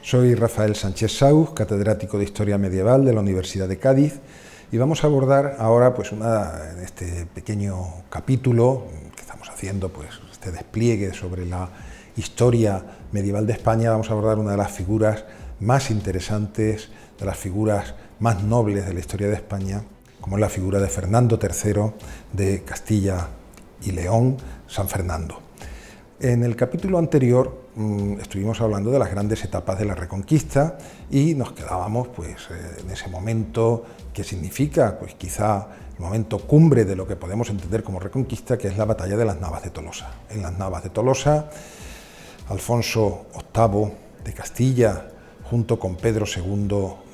Soy Rafael Sánchez Sauz, catedrático de Historia Medieval de la Universidad de Cádiz, y vamos a abordar ahora, en este pequeño capítulo que estamos haciendo, este despliegue sobre la historia medieval de España, vamos a abordar una de las figuras más interesantes, de las figuras más nobles de la historia de España, como es la figura de Fernando III de Castilla y León, San Fernando. En el capítulo anterior estuvimos hablando de las grandes etapas de la Reconquista y nos quedábamos en ese momento que significa quizá el momento cumbre de lo que podemos entender como Reconquista, que es la batalla de las Navas de Tolosa. En las Navas de Tolosa, Alfonso VIII de Castilla, junto con Pedro II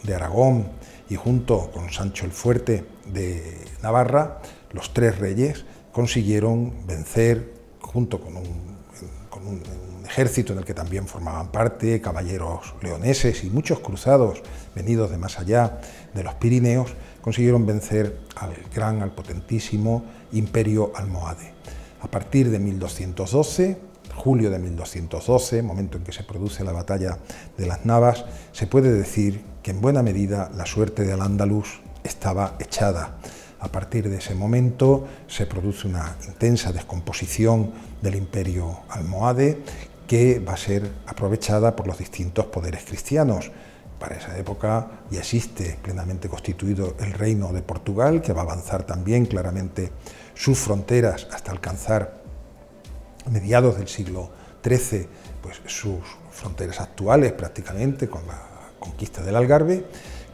de Aragón y junto con Sancho el Fuerte de Navarra, los tres reyes consiguieron vencer, junto con un ejército en el que también formaban parte caballeros leoneses y muchos cruzados venidos de más allá de los Pirineos, consiguieron vencer al potentísimo imperio almohade. A partir de 1212, julio de 1212, momento en que se produce la batalla de las Navas, se puede decir que en buena medida la suerte de Al-Ándalus estaba echada. A partir de ese momento se produce una intensa descomposición del imperio almohade que va a ser aprovechada por los distintos poderes cristianos. Para esa época ya existe plenamente constituido el reino de Portugal, que va a avanzar también claramente sus fronteras hasta alcanzar a mediados del siglo XIII sus fronteras actuales prácticamente con la conquista del Algarve.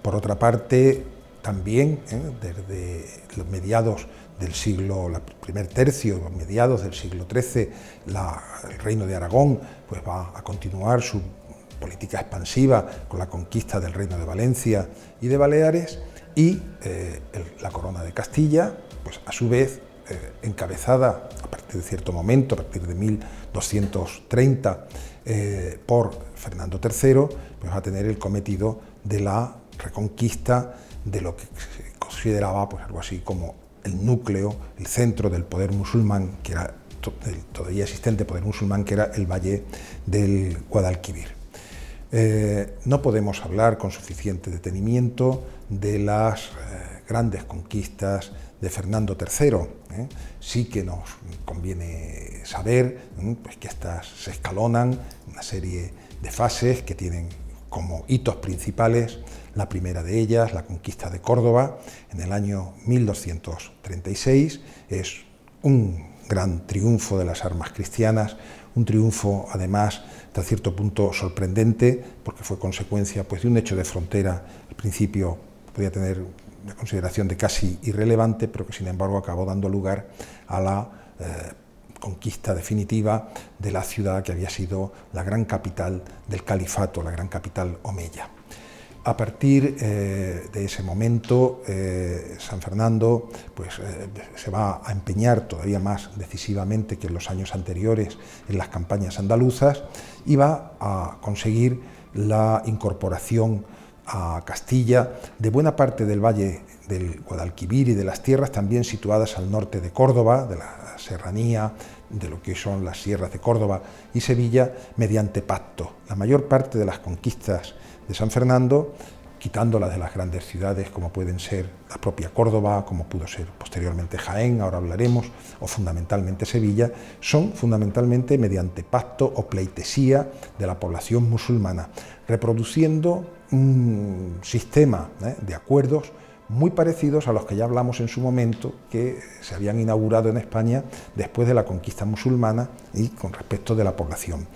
Por otra parte, también desde los mediados del siglo, el primer tercio, los mediados del siglo XIII, el reino de Aragón va a continuar su política expansiva con la conquista del reino de Valencia y de Baleares, y la corona de Castilla, a su vez, encabezada a partir de cierto momento, a partir de 1230, por Fernando III, va a tener el cometido de la reconquista de lo que se consideraba algo así como el núcleo, el centro del poder musulmán, que era el todavía existente poder musulmán, que era el valle del Guadalquivir. No podemos hablar con suficiente detenimiento de las grandes conquistas de Fernando III. Sí que nos conviene saber que estas se escalonan una serie de fases que tienen como hitos principales. La primera de ellas, la conquista de Córdoba, en el año 1236, es un gran triunfo de las armas cristianas, un triunfo además hasta cierto punto sorprendente, porque fue consecuencia de un hecho de frontera, al principio podía tener una consideración de casi irrelevante, pero que sin embargo acabó dando lugar a la conquista definitiva de la ciudad que había sido la gran capital del califato, la gran capital omeya. A partir de ese momento, San Fernando se va a empeñar todavía más decisivamente que en los años anteriores en las campañas andaluzas y va a conseguir la incorporación a Castilla de buena parte del valle del Guadalquivir y de las tierras también situadas al norte de Córdoba, de la serranía, de lo que son las sierras de Córdoba y Sevilla, mediante pacto. La mayor parte de las conquistas de San Fernando, quitándolas de las grandes ciudades como pueden ser la propia Córdoba, como pudo ser posteriormente Jaén, ahora hablaremos, o fundamentalmente Sevilla, son fundamentalmente mediante pacto o pleitesía de la población musulmana, reproduciendo un sistema de acuerdos muy parecidos a los que ya hablamos en su momento, que se habían inaugurado en España después de la conquista musulmana y con respecto de la población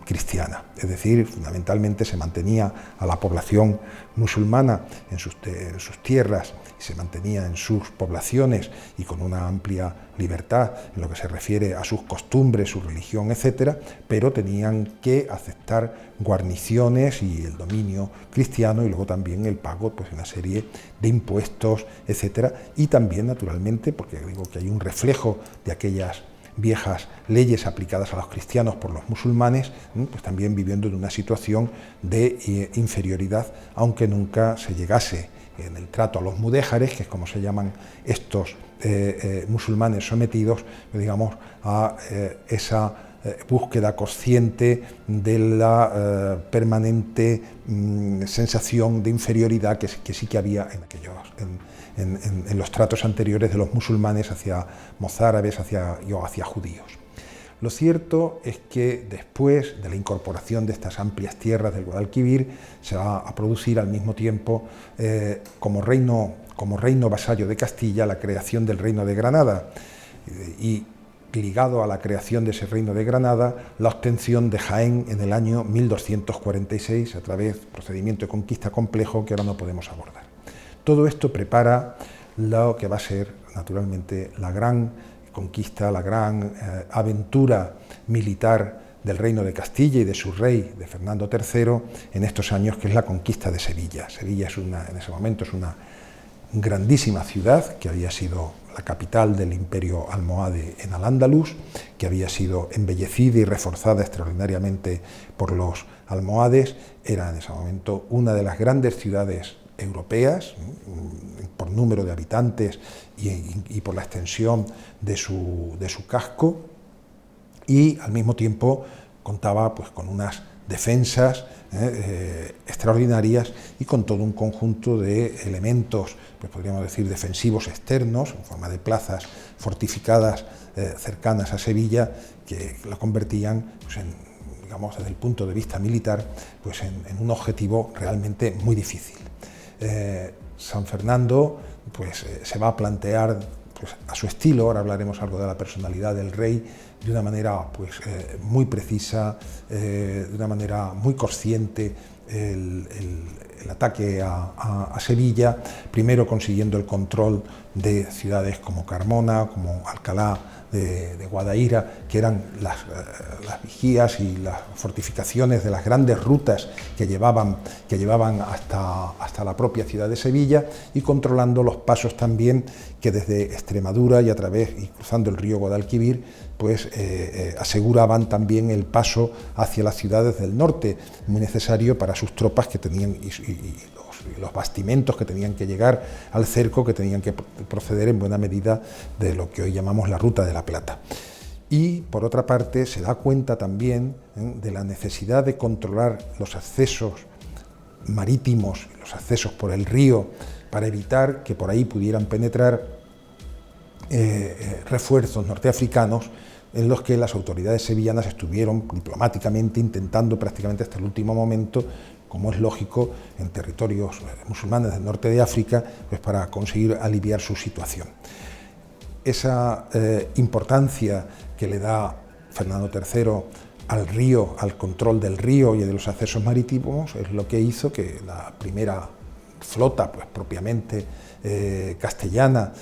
cristiana. Es decir, fundamentalmente se mantenía a la población musulmana en sus tierras, y se mantenía en sus poblaciones y con una amplia libertad en lo que se refiere a sus costumbres, su religión, etcétera, pero tenían que aceptar guarniciones y el dominio cristiano y luego también el pago de una serie de impuestos, etcétera, y también naturalmente, porque digo que hay un reflejo de aquellas viejas leyes aplicadas a los cristianos por los musulmanes, también viviendo en una situación de inferioridad, aunque nunca se llegase en el trato a los mudéjares, que es como se llaman estos musulmanes sometidos, digamos, a esa búsqueda consciente de la permanente sensación de inferioridad que sí que había en los tratos anteriores de los musulmanes hacia mozárabes o hacia judíos. Lo cierto es que después de la incorporación de estas amplias tierras del Guadalquivir se va a producir al mismo tiempo como reino vasallo de Castilla la creación del Reino de Granada y ligado a la creación de ese Reino de Granada la obtención de Jaén en el año 1246 a través de un procedimiento de conquista complejo que ahora no podemos abordar. Todo esto prepara lo que va a ser naturalmente la gran conquista, la gran aventura militar del Reino de Castilla y de su rey, de Fernando III, en estos años, que es la conquista de Sevilla. Sevilla en ese momento es una grandísima ciudad que había sido la capital del imperio almohade en Al-Ándalus, que había sido embellecida y reforzada extraordinariamente por los almohades. Era en ese momento una de las grandes ciudades europeas por número de habitantes y por la extensión de su casco, y al mismo tiempo contaba pues con unas defensas extraordinarias y con todo un conjunto de elementos, pues podríamos decir, defensivos externos, en forma de plazas fortificadas cercanas a Sevilla, que la convertían pues, digamos, desde el punto de vista militar, pues en un objetivo realmente muy difícil. San Fernando pues, se va a plantear pues, a su estilo, ahora hablaremos algo de la personalidad del rey, de una manera pues, muy precisa, de una manera muy consciente, el ataque a Sevilla, primero consiguiendo el control de ciudades como Carmona, como Alcalá de Guadaira, que eran las vigías y las fortificaciones de las grandes rutas que llevaban hasta la propia ciudad de Sevilla, y controlando los pasos también que desde Extremadura y cruzando el río Guadalquivir, pues aseguraban también el paso hacia las ciudades del norte, muy necesario para sus tropas que tenían los bastimentos que tenían que llegar al cerco, que tenían que proceder en buena medida de lo que hoy llamamos la Ruta de la Plata. Y por otra parte se da cuenta también de la necesidad de controlar los accesos marítimos, los accesos por el río, para evitar que por ahí pudieran penetrar refuerzos norteafricanos, en los que las autoridades sevillanas estuvieron diplomáticamente intentando prácticamente hasta el último momento, como es lógico, en territorios musulmanes del norte de África, pues para conseguir aliviar su situación. Esa importancia que le da Fernando III al río, al control del río y de los accesos marítimos, es lo que hizo que la primera flota, pues propiamente castellana,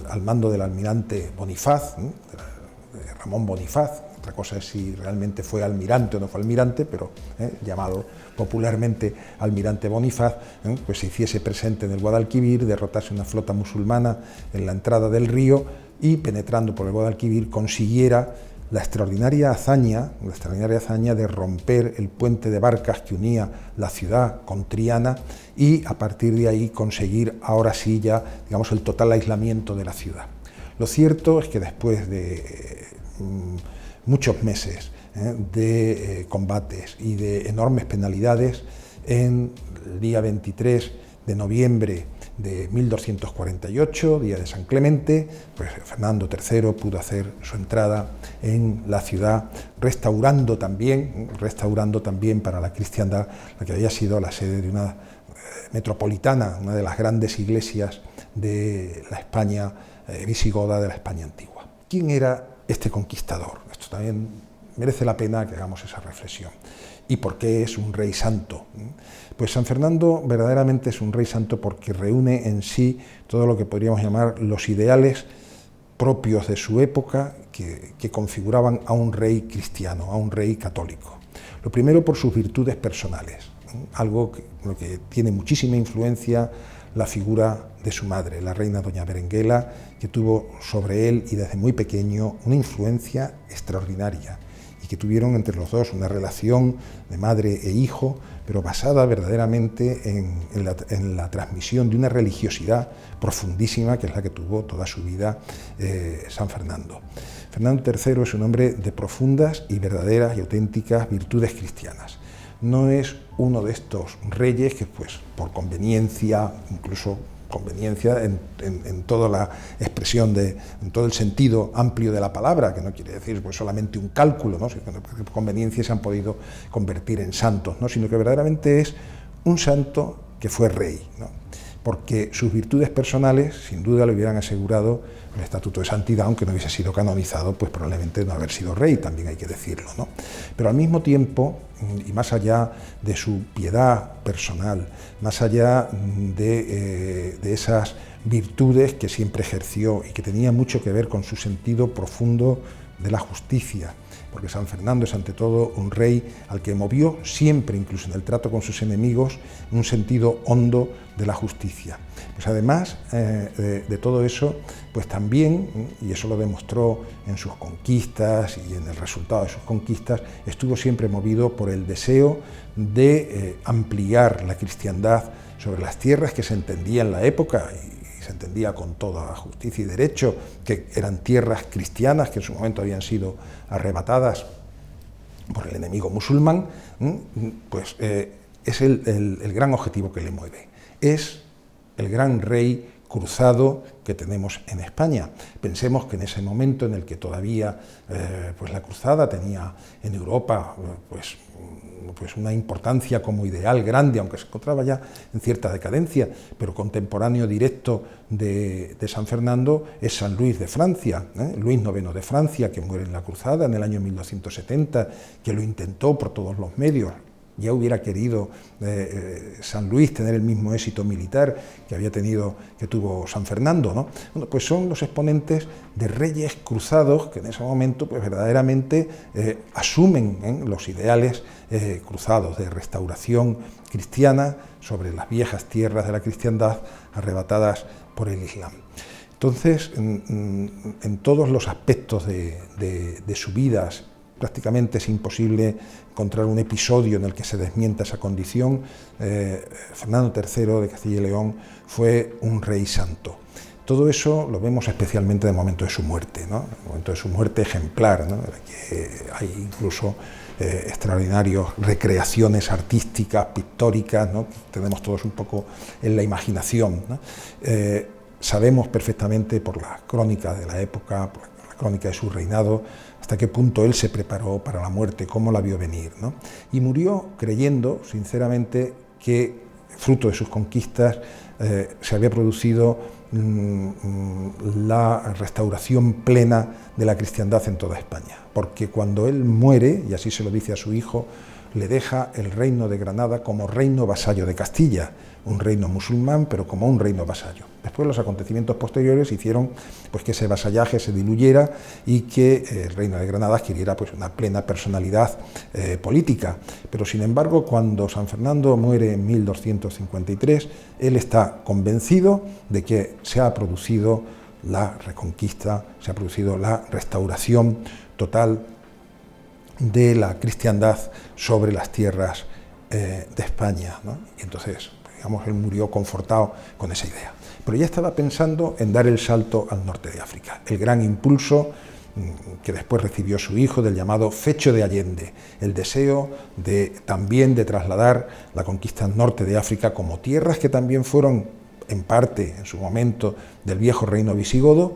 al mando del almirante Bonifaz, de Ramón Bonifaz. Otra cosa es si realmente fue almirante o no fue almirante, pero llamado popularmente almirante Bonifaz, pues se hiciese presente en el Guadalquivir, derrotase una flota musulmana en la entrada del río y, penetrando por el Guadalquivir, consiguiera la extraordinaria hazaña de romper el puente de barcas que unía la ciudad con Triana, y a partir de ahí conseguir ahora sí ya, digamos, el total aislamiento de la ciudad. Lo cierto es que después de muchos meses de combates y de enormes penalidades, en el día 23 de noviembre de 1248, día de San Clemente, pues Fernando III pudo hacer su entrada en la ciudad, restaurando también para la cristiandad la que había sido la sede de una metropolitana, una de las grandes iglesias de la España visigoda, de la España antigua. ¿Quién era este conquistador? Esto también merece la pena que hagamos esa reflexión. ¿Y por qué es un rey santo? Pues San Fernando verdaderamente es un rey santo porque reúne en sí todo lo que podríamos llamar los ideales propios de su época que configuraban a un rey cristiano, a un rey católico. Lo primero, por sus virtudes personales, algo lo que tiene muchísima influencia la figura de su madre, la reina doña Berenguela, que tuvo sobre él y desde muy pequeño una influencia extraordinaria y que tuvieron entre los dos una relación de madre e hijo, pero basada verdaderamente en la transmisión de una religiosidad profundísima, que es la que tuvo toda su vida San Fernando. Fernando III es un hombre de profundas y verdaderas y auténticas virtudes cristianas. No es uno de estos reyes que, pues, por conveniencia, incluso conveniencia en toda la expresión, en todo el sentido amplio de la palabra, que no quiere decir pues solamente un cálculo, ¿no?, sino que por conveniencia se han podido convertir en santos, ¿no?, sino que verdaderamente es un santo que fue rey, ¿no?, porque sus virtudes personales sin duda le hubieran asegurado el estatuto de santidad, aunque no hubiese sido canonizado, pues probablemente no haber sido rey, también hay que decirlo, ¿no? Pero al mismo tiempo, y más allá de su piedad personal, más allá de esas virtudes que siempre ejerció y que tenía mucho que ver con su sentido profundo de la justicia, porque San Fernando es ante todo un rey al que movió siempre, incluso en el trato con sus enemigos, un sentido hondo de la justicia. Pues además de todo eso, pues también, y eso lo demostró en sus conquistas y en el resultado de sus conquistas, estuvo siempre movido por el deseo de ampliar la cristiandad sobre las tierras que se entendía en la época, y se entendía con toda justicia y derecho, que eran tierras cristianas que en su momento habían sido arrebatadas por el enemigo musulmán. Pues es el gran objetivo que le mueve. Es el gran rey cruzado que tenemos en España. Pensemos que en ese momento en el que todavía pues la cruzada tenía en Europa pues una importancia como ideal grande, aunque se encontraba ya en cierta decadencia, pero contemporáneo directo de San Fernando es San Luis de Francia, Luis IX de Francia, que muere en la cruzada en el año 1270, que lo intentó por todos los medios. Ya hubiera querido San Luis tener el mismo éxito militar que tuvo San Fernando, ¿no? Bueno, pues son los exponentes de reyes cruzados que en ese momento pues verdaderamente asumen los ideales cruzados de restauración cristiana sobre las viejas tierras de la cristiandad arrebatadas por el Islam. Entonces, en todos los aspectos de su vida, prácticamente es imposible encontrar un episodio en el que se desmienta esa condición. Fernando III de Castilla y León fue un rey santo. Todo eso lo vemos especialmente en el momento de su muerte, ¿no? En el momento de su muerte ejemplar, ¿no?, que hay incluso extraordinarias recreaciones artísticas, pictóricas, ¿no?, que tenemos todos un poco en la imaginación, ¿no? Sabemos perfectamente por las crónicas de la época, por la crónica de su reinado, hasta qué punto él se preparó para la muerte, cómo la vio venir, ¿no? Y murió creyendo, sinceramente, que fruto de sus conquistas se había producido la restauración plena de la cristiandad en toda España, porque cuando él muere, y así se lo dice a su hijo, le deja el reino de Granada como reino vasallo de Castilla, un reino musulmán, pero como un reino vasallo. Después los acontecimientos posteriores hicieron pues que ese vasallaje se diluyera y que el reino de Granada adquiriera pues una plena personalidad política. Pero sin embargo, cuando San Fernando muere en 1253, él está convencido de que se ha producido la reconquista, se ha producido la restauración total de la cristiandad sobre las tierras de España, ¿no? Y entonces, digamos, él murió confortado con esa idea. Pero ya estaba pensando en dar el salto al norte de África, el gran impulso que después recibió su hijo del llamado Fecho de Allende, el deseo también de trasladar la conquista al norte de África como tierras que también fueron en parte, en su momento, del viejo reino visigodo,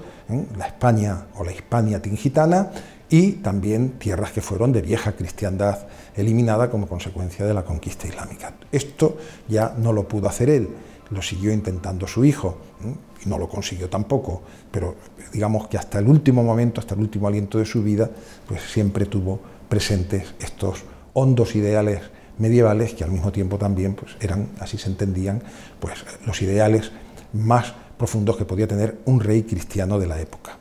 la España o la Hispania tingitana, y también tierras que fueron de vieja cristiandad eliminada como consecuencia de la conquista islámica. Esto ya no lo pudo hacer él, lo siguió intentando su hijo, y no lo consiguió tampoco, pero digamos que hasta el último momento, hasta el último aliento de su vida, pues siempre tuvo presentes estos hondos ideales medievales que al mismo tiempo también pues eran, así se entendían, pues los ideales más profundos que podía tener un rey cristiano de la época.